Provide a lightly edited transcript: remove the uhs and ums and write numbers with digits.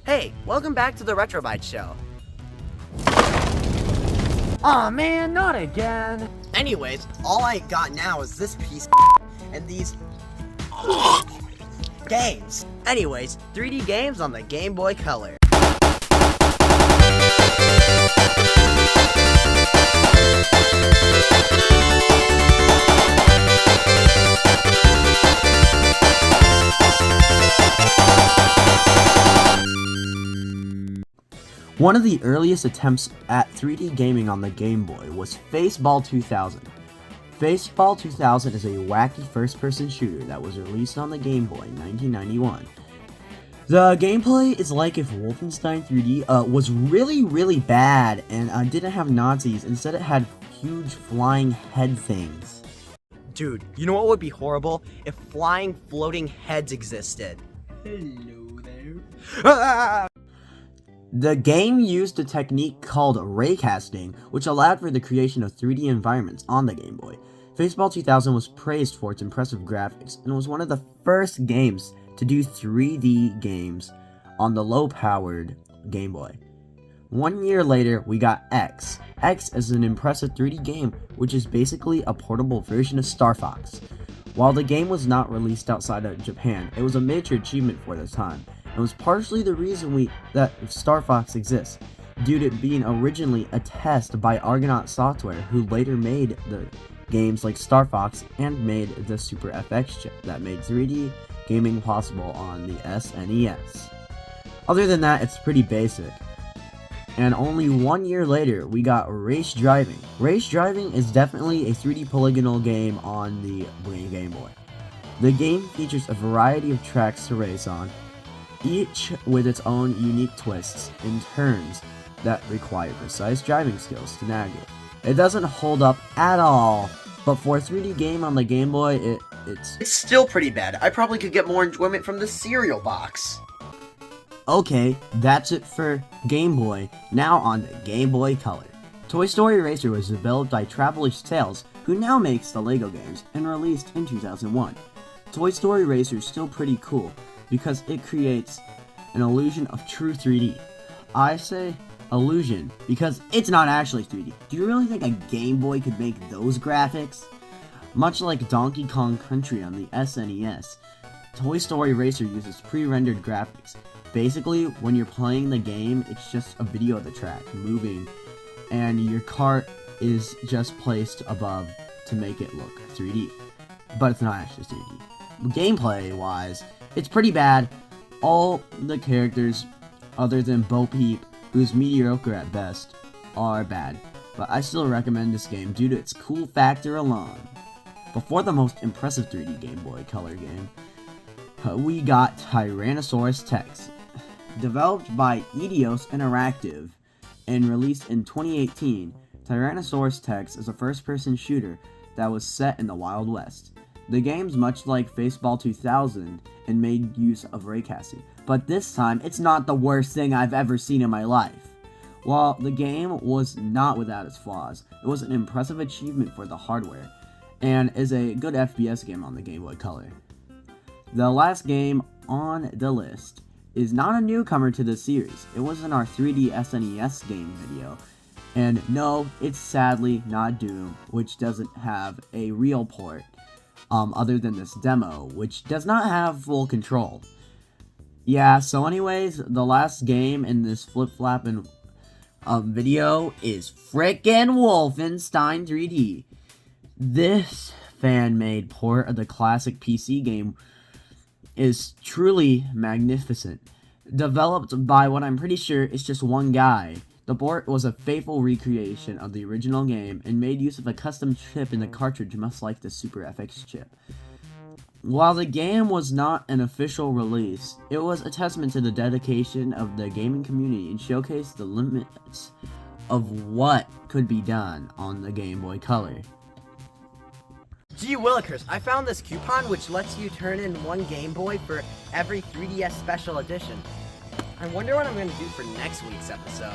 Hey, welcome back to the Retrobite Show. Aw man, not again. Anyways, all I got now is this piece and these games. Anyways, 3D games on the Gameboy Color. One of the earliest attempts at 3D gaming on the Game Boy was FaceBall 2000. FaceBall 2000 is a wacky first-person shooter that was released on the Game Boy in 1991. The gameplay is like if Wolfenstein 3D was really bad and didn't have Nazis. Instead it had huge flying head things. Dude, you know what would be horrible? If flying floating heads existed. Hello there. The game used a technique called raycasting, which allowed for the creation of 3D environments on the Game Boy. FaceBall 2000 was praised for its impressive graphics and was one of the first games to do 3D games on the low-powered Game Boy. 1 year later, we got X. X is an impressive 3D game, which is basically a portable version of Star Fox. While the game was not released outside of Japan, it was a major achievement for the time. It was partially the reason that Star Fox exists, due to it being originally a test by Argonaut Software, who later made the games like Star Fox and made the Super FX chip that made 3D gaming possible on the SNES. Other than that, it's pretty basic. And only 1 year later, we got Race Driving. Race Driving is definitely a 3D polygonal game on the Game Boy. The game features a variety of tracks to race on, each with its own unique twists and turns that require precise driving skills to navigate. It doesn't hold up at all, but for a 3D game on the Game Boy, it's still pretty bad. I probably could get more enjoyment from the cereal box. Okay, that's it for Game Boy. Now on the Game Boy Color. Toy Story Racer was developed by Traveller's Tales, who now makes the LEGO games, and released in 2001. Toy Story Racer is still pretty cool, because it creates an illusion of true 3D. I say illusion because it's not actually 3D. Do you really think a Game Boy could make those graphics? Much like Donkey Kong Country on the SNES, Toy Story Racer uses pre-rendered graphics. Basically, when you're playing the game, it's just a video of the track moving, and your cart is just placed above to make it look 3D. But it's not actually 3D. Gameplay-wise, it's pretty bad. All the characters, other than Bo Peep, who's mediocre at best, are bad. But I still recommend this game due to its cool factor alone. Before the most impressive 3D Game Boy Color game, we got Tyrannosaurus Tex. Developed by Eidos Interactive and released in 2018, Tyrannosaurus Tex is a first-person shooter that was set in the Wild West. The game's much like FaceBall 2000 and made use of raycasting, but this time it's not the worst thing I've ever seen in my life. While the game was not without its flaws, it was an impressive achievement for the hardware, and is a good FBS game on the Game Boy Color. The last game on the list is not a newcomer to the series. It was in our 3D SNES game video, and no, it's sadly not Doom, which doesn't have a real port. Other than this demo, which does not have full control. Yeah, so anyways, the last game in this flip-flapping video is frickin' Wolfenstein 3D. This fan-made port of the classic PC game is truly magnificent. Developed by what I'm pretty sure is just one guy. The port was a faithful recreation of the original game and made use of a custom chip in the cartridge much like the Super FX chip. While the game was not an official release, it was a testament to the dedication of the gaming community and showcased the limits of what could be done on the Game Boy Color. Gee willikers, I found this coupon which lets you turn in one Game Boy for every 3DS Special Edition. I wonder what I'm going to do for next week's episode.